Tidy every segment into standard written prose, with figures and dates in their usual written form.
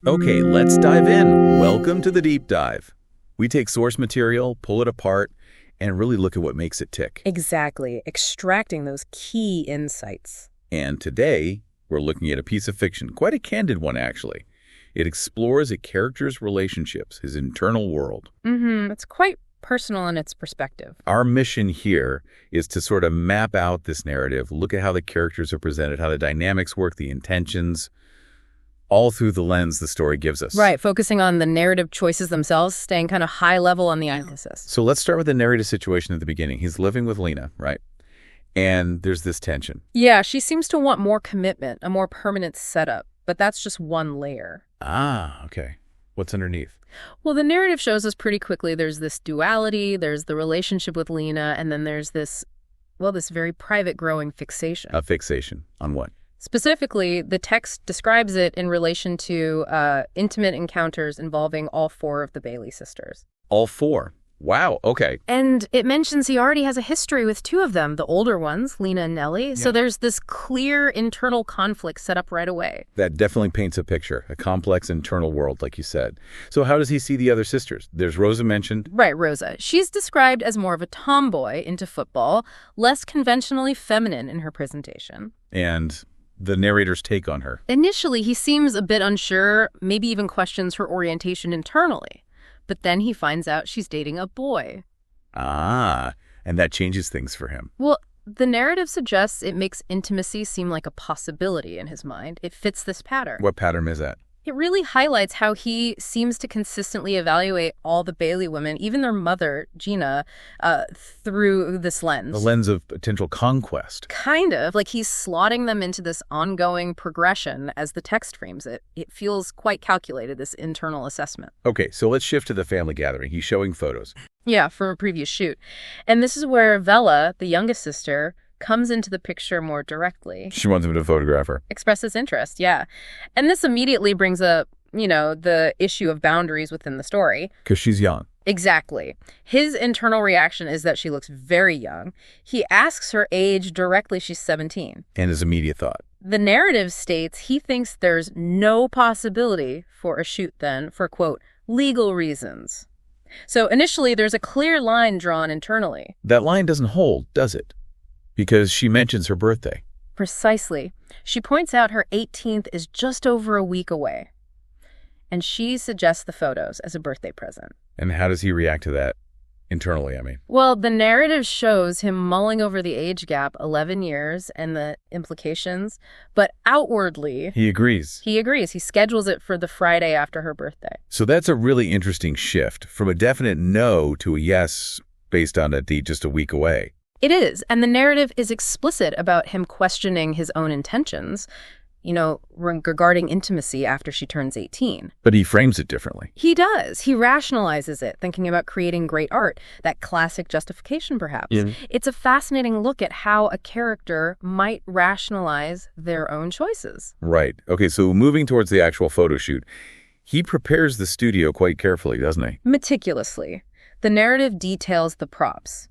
Okay, let's dive in. Welcome to the deep dive. We take source material, pull it apart, and really look at what makes it tick. Exactly, extracting those key insights. And today, we're looking at a piece of fiction, quite a candid one actually. It explores a character's relationships, his internal world. It's quite personal in its perspective. Our mission here is to sort of map out this narrative, look at how the characters are presented, how the dynamics work, the intentions, all through the lens the story gives us. Right, focusing on the narrative choices themselves, staying kind of high level on the analysis. So let's start with the narrative situation at the beginning. He's living with Lena, right? And there's this tension. Yeah, she seems to want more commitment, a more permanent setup, but that's just one layer. Ah, okay. What's underneath? Well, the narrative shows us pretty quickly there's this duality, there's the relationship with Lena, and then there's this very private growing fixation. A fixation on what? Specifically, the text describes it in relation to intimate encounters involving all four of the Bailey sisters. All four? Wow, okay. And it mentions he already has a history with two of them, the older ones, Lena and Nellie. Yeah. So there's this clear internal conflict set up right away. That definitely paints a picture, a complex internal world, like you said. So how does he see the other sisters? There's Rosa mentioned. Right, Rosa. She's described as more of a tomboy into football, less conventionally feminine in her presentation. And the narrator's take on her. Initially, he seems a bit unsure, maybe even questions her orientation internally. But then he finds out she's dating a boy. Ah, and that changes things for him. Well, the narrative suggests it makes intimacy seem like a possibility in his mind. It fits this pattern. What pattern is that? It really highlights how he seems to consistently evaluate all the Bailey women, even their mother, Gina, through this lens. The lens of potential conquest. Kind of, like he's slotting them into this ongoing progression as the text frames it. It feels quite calculated, this internal assessment. Okay, so let's shift to the family gathering. He's showing photos. Yeah, from a previous shoot. And this is where Vella, the youngest sister, comes into the picture more directly. She wants him to photograph her. Expresses interest, yeah. And this immediately brings up, the issue of boundaries within the story. Because she's young. Exactly. His internal reaction is that she looks very young. He asks her age directly. She's 17. And his immediate thought. The narrative states he thinks there's no possibility for a shoot then for, quote, legal reasons. So initially, there's a clear line drawn internally. That line doesn't hold, does it? Because she mentions her birthday. Precisely. She points out her 18th is just over a week away. And she suggests the photos as a birthday present. And how does he react to that internally, I mean? Well, the narrative shows him mulling over the age gap, 11 years, and the implications. But outwardly, he agrees. He agrees. He schedules it for the Friday after her birthday. So that's a really interesting shift from a definite no to a yes based on a date just a week away. It is, and the narrative is explicit about him questioning his own intentions, regarding intimacy after she turns 18. But he frames it differently. He does. He rationalizes it, thinking about creating great art, that classic justification, perhaps. Yeah. It's a fascinating look at how a character might rationalize their own choices. Right. Okay, so moving towards the actual photo shoot, he prepares the studio quite carefully, doesn't he? Meticulously. The narrative details the props.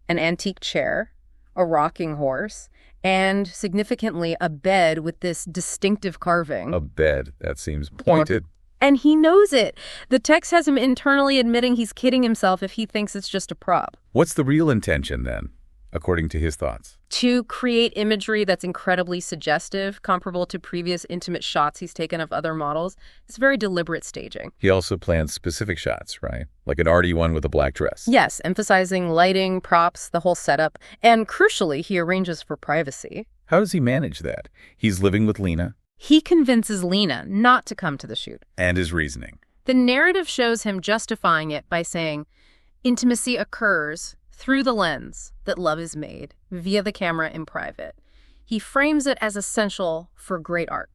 An antique chair, a rocking horse, and, significantly, a bed with this distinctive carving. A bed. That seems pointed. And he knows it. The text has him internally admitting he's kidding himself if he thinks it's just a prop. What's the real intention, then, according to his thoughts? To create imagery that's incredibly suggestive, comparable to previous intimate shots he's taken of other models. It's very deliberate staging. He also plans specific shots, right? Like an arty one with a black dress. Yes, emphasizing lighting, props, the whole setup. And crucially, he arranges for privacy. How does he manage that? He's living with Lena. He convinces Lena not to come to the shoot. And his reasoning. The narrative shows him justifying it by saying, intimacy occurs through the lens that love is made, via the camera in private. He frames it as essential for great art.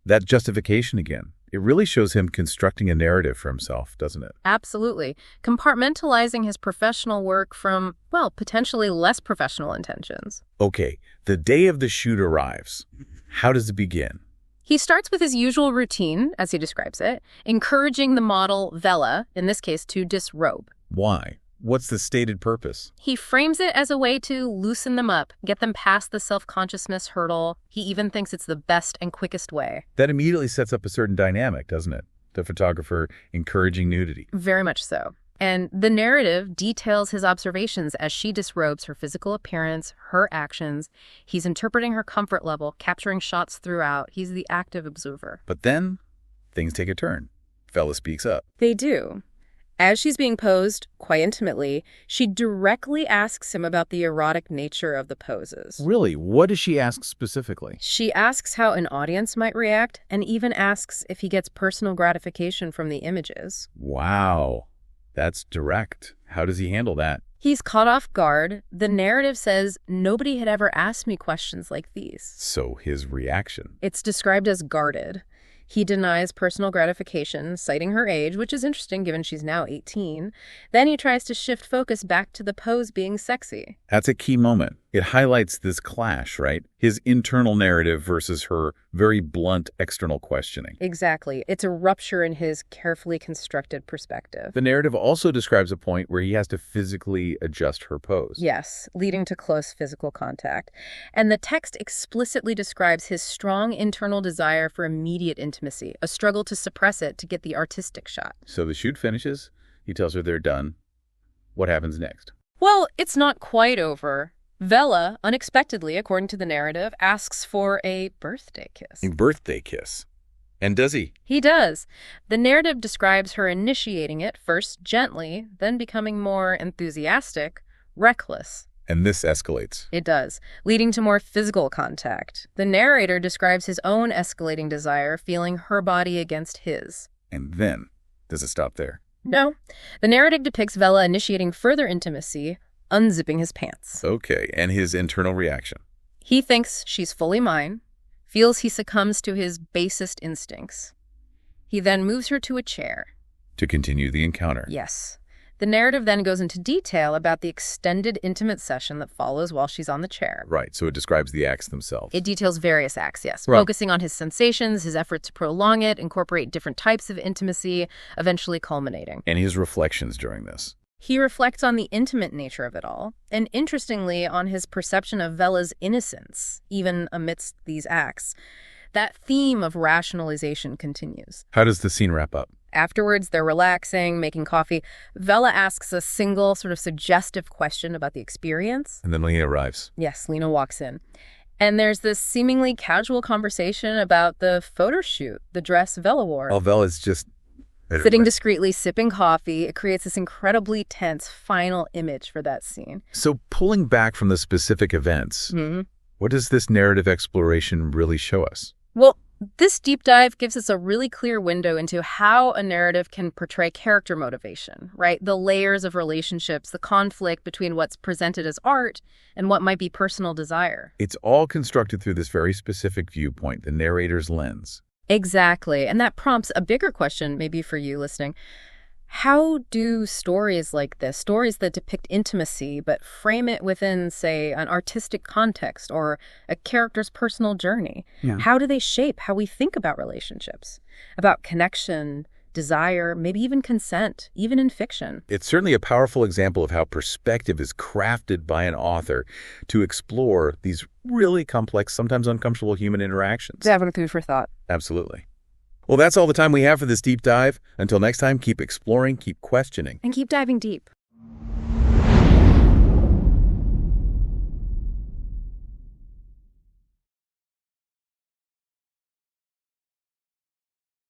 That justification again, it really shows him constructing a narrative for himself, doesn't it? Absolutely. Compartmentalizing his professional work from, potentially less professional intentions. Okay, the day of the shoot arrives. How does it begin? He starts with his usual routine, as he describes it, encouraging the model, Vella, in this case, to disrobe. Why? What's the stated purpose? He frames it as a way to loosen them up, get them past the self-consciousness hurdle. He even thinks it's the best and quickest way. That immediately sets up a certain dynamic, doesn't it? the photographer encouraging nudity. Very much so. And the narrative details his observations as she disrobes her physical appearance, her actions. He's interpreting her comfort level, capturing shots throughout. He's the active observer. But then, things take a turn. Vella speaks up. They do. As she's being posed, quite intimately, she directly asks him about the erotic nature of the poses. Really? What does she ask specifically? She asks how an audience might react, and even asks if he gets personal gratification from the images. Wow. That's direct. How does he handle that? He's caught off guard. The narrative says, nobody had ever asked me questions like these. So his reaction. It's described as guarded. He denies personal gratification, citing her age, which is interesting given she's now 18. Then he tries to shift focus back to the pose being sexy. That's a key moment. It highlights this clash, right? His internal narrative versus her very blunt external questioning. Exactly. It's a rupture in his carefully constructed perspective. The narrative also describes a point where he has to physically adjust her pose. Yes, leading to close physical contact. And the text explicitly describes his strong internal desire for immediate intimacy, a struggle to suppress it to get the artistic shot. So the shoot finishes. He tells her they're done. What happens next? Well, it's not quite over. Vella, unexpectedly, according to the narrative, asks for a birthday kiss. A birthday kiss. And does he? He does. The narrative describes her initiating it, first gently, then becoming more enthusiastic, reckless. And this escalates. It does, leading to more physical contact. The narrator describes his own escalating desire, feeling her body against his. And then, does it stop there? No. The narrative depicts Vella initiating further intimacy, unzipping his pants. Okay, and his internal reaction. He thinks she's fully mine, feels he succumbs to his basest instincts. He then moves her to a chair. To continue the encounter. Yes. The narrative then goes into detail about the extended intimate session that follows while she's on the chair. Right, so it describes the acts themselves. It details various acts, yes, Right. focusing on his sensations, his effort to prolong it, incorporate different types of intimacy, eventually culminating. And his reflections during this. He reflects on the intimate nature of it all, and interestingly, on his perception of Vella's innocence, even amidst these acts. That theme of rationalization continues. How does the scene wrap up? Afterwards, they're relaxing, making coffee. Vella asks a single sort of suggestive question about the experience. And then Lena arrives. Yes, Lena walks in. And there's this seemingly casual conversation about the photo shoot, the dress Vella wore. Oh, Vella's just... Sitting discreetly, sipping coffee. It creates this incredibly tense final image for that scene. So pulling back from the specific events, what does this narrative exploration really show us? Well, this deep dive gives us a really clear window into how a narrative can portray character motivation, right? The layers of relationships, the conflict between what's presented as art and what might be personal desire. It's all constructed through this very specific viewpoint, the narrator's lens. Exactly. And that prompts a bigger question, maybe for you listening. How do stories like this, stories that depict intimacy but frame it within, say, an artistic context or a character's personal journey, how do they shape how we think about relationships, about connection, desire, maybe even consent, even in fiction? It's certainly a powerful example of how perspective is crafted by an author to explore these really complex, sometimes uncomfortable human interactions. Definitely food for thought. Absolutely. Well, that's all the time we have for this deep dive. Until next time, keep exploring, keep questioning. And keep diving deep.